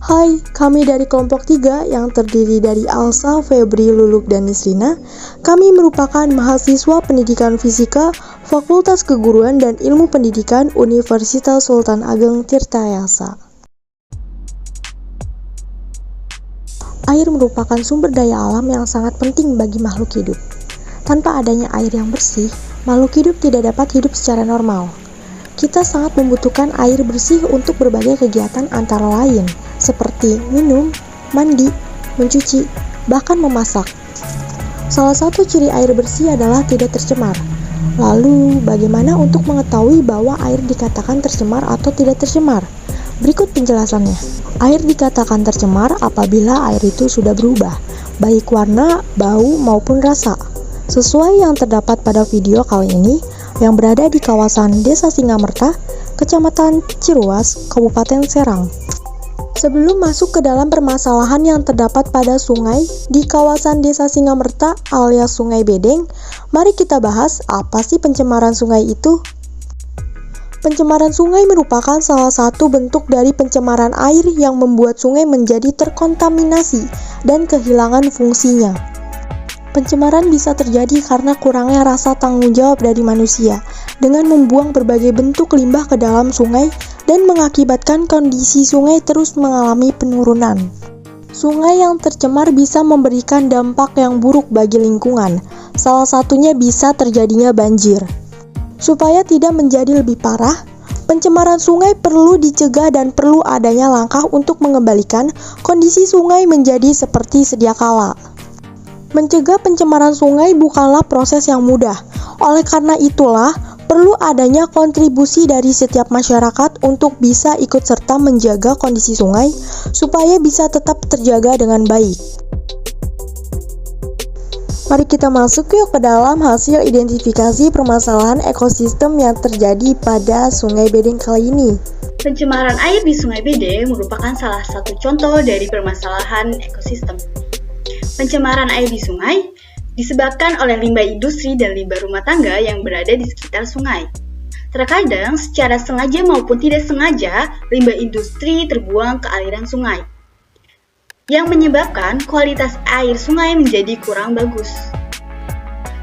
Hai, kami dari kelompok 3 yang terdiri dari Alsa, Febri, Luluk, dan Nisrina. Kami merupakan mahasiswa pendidikan fisika, Fakultas Keguruan dan Ilmu Pendidikan Universitas Sultan Ageng Tirtayasa. Air merupakan sumber daya alam yang sangat penting bagi makhluk hidup. Tanpa adanya air yang bersih, makhluk hidup tidak dapat hidup secara normal. Kita sangat membutuhkan air bersih untuk berbagai kegiatan antara lain, seperti minum, mandi, mencuci, bahkan memasak. Salah satu ciri air bersih adalah tidak tercemar. Lalu, bagaimana untuk mengetahui bahwa air dikatakan tercemar atau tidak tercemar? Berikut penjelasannya. Air dikatakan tercemar apabila air itu sudah berubah, baik warna, bau, maupun rasa. Sesuai yang terdapat pada video kali ini, yang berada di kawasan Desa Singamerta, Kecamatan Ciruas, Kabupaten Serang. Sebelum masuk ke dalam permasalahan yang terdapat pada sungai di kawasan Desa Singamerta alias Sungai Bedeng, mari kita bahas apa sih pencemaran sungai itu. Pencemaran sungai merupakan salah satu bentuk dari pencemaran air yang membuat sungai menjadi terkontaminasi dan kehilangan fungsinya. Pencemaran bisa terjadi karena kurangnya rasa tanggung jawab dari manusia dengan membuang berbagai bentuk limbah ke dalam sungai dan mengakibatkan kondisi sungai terus mengalami penurunan. Sungai yang tercemar bisa memberikan dampak yang buruk bagi lingkungan. Salah satunya bisa terjadinya banjir. Supaya tidak menjadi lebih parah, pencemaran sungai perlu dicegah dan perlu adanya langkah untuk mengembalikan kondisi sungai menjadi seperti sedia kala. Mencegah pencemaran sungai bukanlah proses yang mudah. Oleh karena itulah, perlu adanya kontribusi dari setiap masyarakat untuk bisa ikut serta menjaga kondisi sungai supaya bisa tetap terjaga dengan baik. Mari kita masuk yuk ke dalam hasil identifikasi permasalahan ekosistem yang terjadi pada Sungai Bedeng kali ini. Pencemaran air di Sungai Bedeng merupakan salah satu contoh dari permasalahan ekosistem. Pencemaran air di sungai disebabkan oleh limbah industri dan limbah rumah tangga yang berada di sekitar sungai. Terkadang secara sengaja maupun tidak sengaja, limbah industri terbuang ke aliran sungai, yang menyebabkan kualitas air sungai menjadi kurang bagus.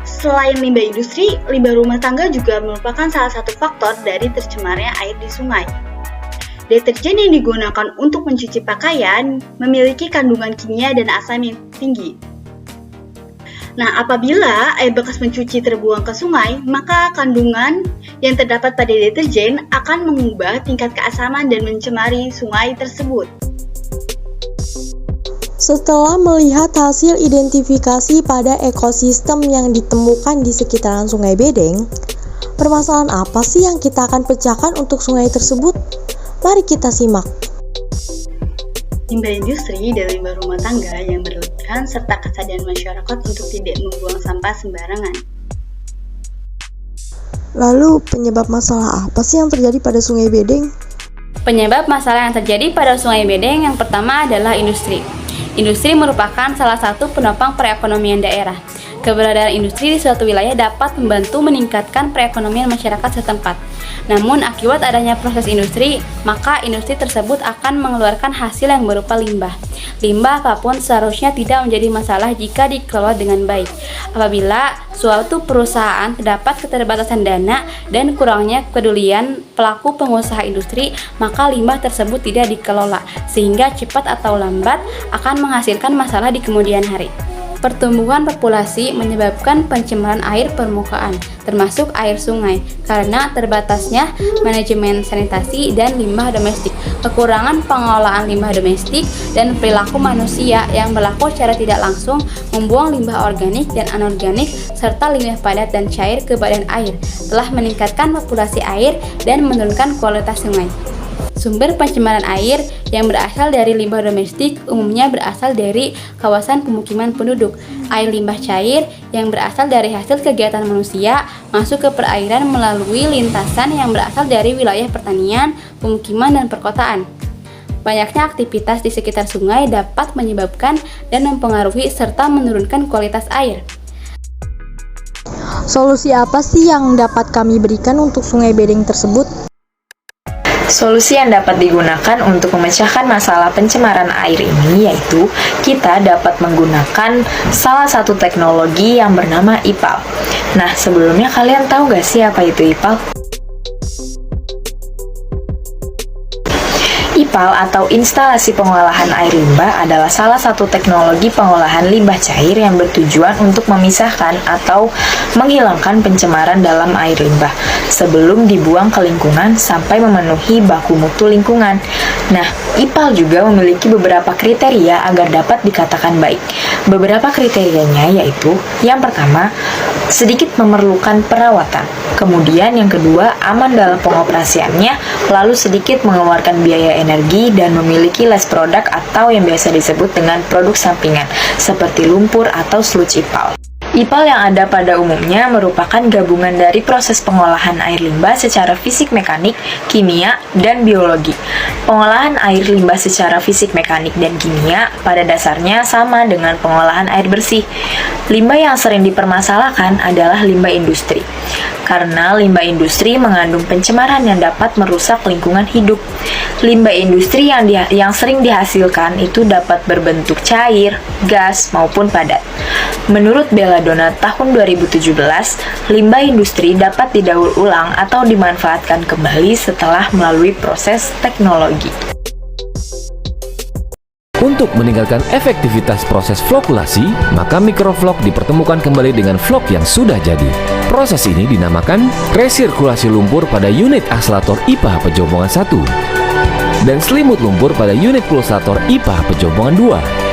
Selain limbah industri, limbah rumah tangga juga merupakan salah satu faktor dari tercemarnya air di sungai. Deterjen yang digunakan untuk mencuci pakaian memiliki kandungan kimia dan asam yang tinggi. Nah, apabila air bekas mencuci terbuang ke sungai, maka kandungan yang terdapat pada deterjen akan mengubah tingkat keasaman dan mencemari sungai tersebut. Setelah melihat hasil identifikasi pada ekosistem yang ditemukan di sekitaran Sungai Bedeng, permasalahan apa sih yang kita akan pecahkan untuk sungai tersebut? Mari kita simak. Limbah industri dan limbah rumah tangga yang berlebihan serta kesadaran masyarakat untuk tidak membuang sampah sembarangan. Lalu, penyebab masalah apa sih yang terjadi pada Sungai Bedeng? Penyebab masalah yang terjadi pada Sungai Bedeng yang pertama adalah industri. Industri merupakan salah satu penopang perekonomian daerah. Keberadaan industri di suatu wilayah dapat membantu meningkatkan perekonomian masyarakat setempat. Namun, akibat adanya proses industri, maka industri tersebut akan mengeluarkan hasil yang berupa limbah. Limbah apapun seharusnya tidak menjadi masalah jika dikelola dengan baik. Apabila suatu perusahaan terdapat keterbatasan dana dan kurangnya kepedulian pelaku pengusaha industri, maka limbah tersebut tidak dikelola, sehingga cepat atau lambat akan menghasilkan masalah di kemudian hari. Pertumbuhan populasi menyebabkan pencemaran air permukaan, termasuk air sungai, karena terbatasnya manajemen sanitasi dan limbah domestik, kekurangan pengelolaan limbah domestik, dan perilaku manusia yang berlaku secara tidak langsung membuang limbah organik dan anorganik serta limbah padat dan cair ke badan air, telah meningkatkan populasi air dan menurunkan kualitas sungai. Sumber pencemaran air yang berasal dari limbah domestik umumnya berasal dari kawasan pemukiman penduduk. Air limbah cair yang berasal dari hasil kegiatan manusia masuk ke perairan melalui lintasan yang berasal dari wilayah pertanian, pemukiman, dan perkotaan. Banyaknya aktivitas di sekitar sungai dapat menyebabkan dan mempengaruhi serta menurunkan kualitas air. Solusi apa sih yang dapat kami berikan untuk Sungai Bedeng tersebut? Solusi yang dapat digunakan untuk memecahkan masalah pencemaran air ini yaitu kita dapat menggunakan salah satu teknologi yang bernama IPAL. Nah, sebelumnya kalian tahu gak sih apa itu IPAL? IPAL atau instalasi pengolahan air limbah adalah salah satu teknologi pengolahan limbah cair yang bertujuan untuk memisahkan atau menghilangkan pencemaran dalam air limbah sebelum dibuang ke lingkungan sampai memenuhi baku mutu lingkungan. Nah, IPAL juga memiliki beberapa kriteria agar dapat dikatakan baik. Beberapa kriterianya yaitu, yang pertama, sedikit memerlukan perawatan. Kemudian yang kedua, aman dalam pengoperasiannya, lalu sedikit mengeluarkan biaya energi dan memiliki less produk atau yang biasa disebut dengan produk sampingan, seperti lumpur atau sludge IPAL. IPAL yang ada pada umumnya merupakan gabungan dari proses pengolahan air limbah secara fisik mekanik, kimia, dan biologi. Pengolahan air limbah secara fisik mekanik dan kimia pada dasarnya sama dengan pengolahan air bersih. Limbah yang sering dipermasalahkan adalah limbah industri, karena limbah industri mengandung pencemaran yang dapat merusak lingkungan hidup. Limbah industri yang sering dihasilkan itu dapat berbentuk cair, gas, maupun padat. Menurut Belladonna tahun 2017, limbah industri dapat didaur ulang atau dimanfaatkan kembali setelah melalui proses teknologi. Untuk meningkatkan efektivitas proses flokulasi, maka mikroflok dipertemukan kembali dengan flok yang sudah jadi. Proses ini dinamakan resirkulasi lumpur pada unit akselerator IPA Pejompongan 1 dan selimut lumpur pada unit pulsator IPA Pejompongan 2.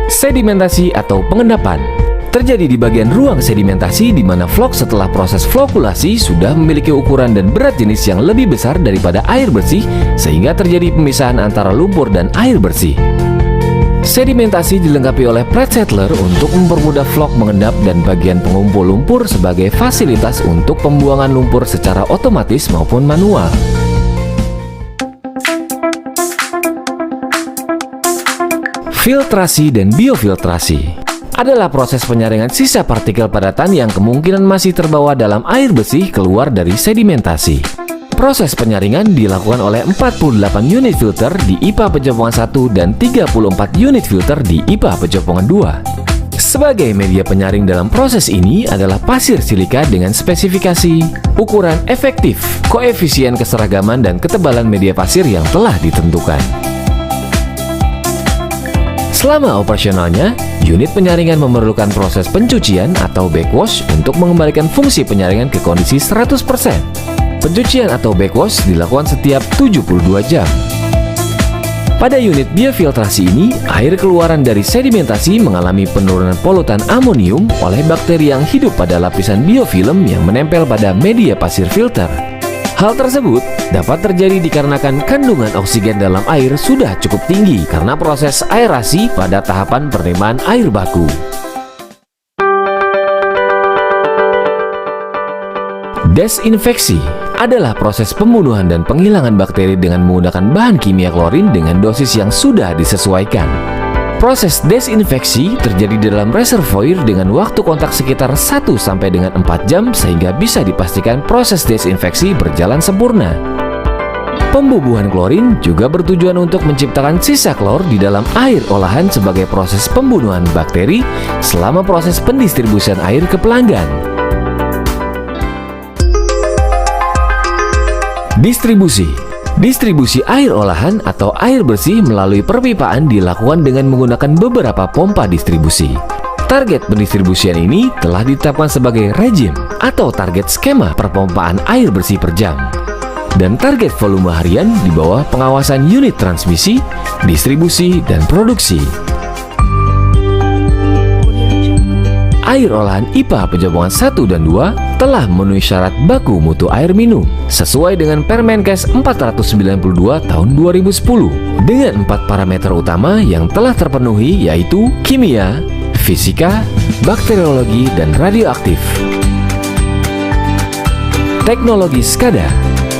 Sedimentasi atau pengendapan terjadi di bagian ruang sedimentasi di mana flok setelah proses flokulasi sudah memiliki ukuran dan berat jenis yang lebih besar daripada air bersih sehingga terjadi pemisahan antara lumpur dan air bersih. Sedimentasi dilengkapi oleh plat settler untuk mempermudah flok mengendap dan bagian pengumpul lumpur sebagai fasilitas untuk pembuangan lumpur secara otomatis maupun manual. Filtrasi dan biofiltrasi adalah proses penyaringan sisa partikel padatan yang kemungkinan masih terbawa dalam air bersih keluar dari sedimentasi. Proses penyaringan dilakukan oleh 48 unit filter di IPA Pejompongan 1 dan 34 unit filter di IPA Pejompongan 2. Sebagai media penyaring dalam proses ini adalah pasir silika dengan spesifikasi, ukuran efektif, koefisien keseragaman dan ketebalan media pasir yang telah ditentukan. Selama operasionalnya, unit penyaringan memerlukan proses pencucian atau backwash untuk mengembalikan fungsi penyaringan ke kondisi 100%. Pencucian atau backwash dilakukan setiap 72 jam. Pada unit biofiltrasi ini, air keluaran dari sedimentasi mengalami penurunan polutan amonium oleh bakteri yang hidup pada lapisan biofilm yang menempel pada media pasir filter. Hal tersebut dapat terjadi dikarenakan kandungan oksigen dalam air sudah cukup tinggi karena proses aerasi pada tahapan penerimaan air baku. Desinfeksi adalah proses pembunuhan dan penghilangan bakteri dengan menggunakan bahan kimia klorin dengan dosis yang sudah disesuaikan. Proses desinfeksi terjadi di dalam reservoir dengan waktu kontak sekitar 1 sampai dengan 4 jam sehingga bisa dipastikan proses desinfeksi berjalan sempurna. Pembubuhan klorin juga bertujuan untuk menciptakan sisa klor di dalam air olahan sebagai proses pembunuhan bakteri selama proses pendistribusian air ke pelanggan. Distribusi air olahan atau air bersih melalui perpipaan dilakukan dengan menggunakan beberapa pompa distribusi. Target pendistribusian ini telah ditetapkan sebagai rejim atau target skema perpompaan air bersih per jam. Dan target volume harian di bawah pengawasan unit transmisi, distribusi, dan produksi. Air olahan IPA Pejompongan 1 dan 2 telah memenuhi syarat baku mutu air minum sesuai dengan Permenkes 492 tahun 2010 dengan 4 parameter utama yang telah terpenuhi yaitu kimia, fisika, bakteriologi, dan radioaktif. Teknologi SCADA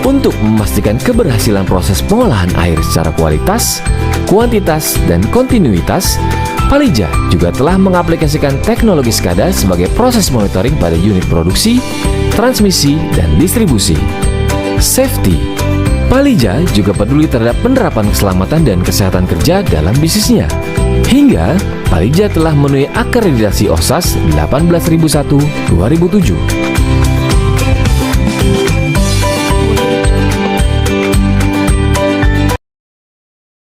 untuk memastikan keberhasilan proses pengolahan air secara kualitas, kuantitas, dan kontinuitas Palija juga telah mengaplikasikan teknologi SCADA sebagai proses monitoring pada unit produksi, transmisi, dan distribusi. Safety. Palija juga peduli terhadap penerapan keselamatan dan kesehatan kerja dalam bisnisnya. Hingga, Palija telah memenuhi akreditasi OHSAS 18001-2007.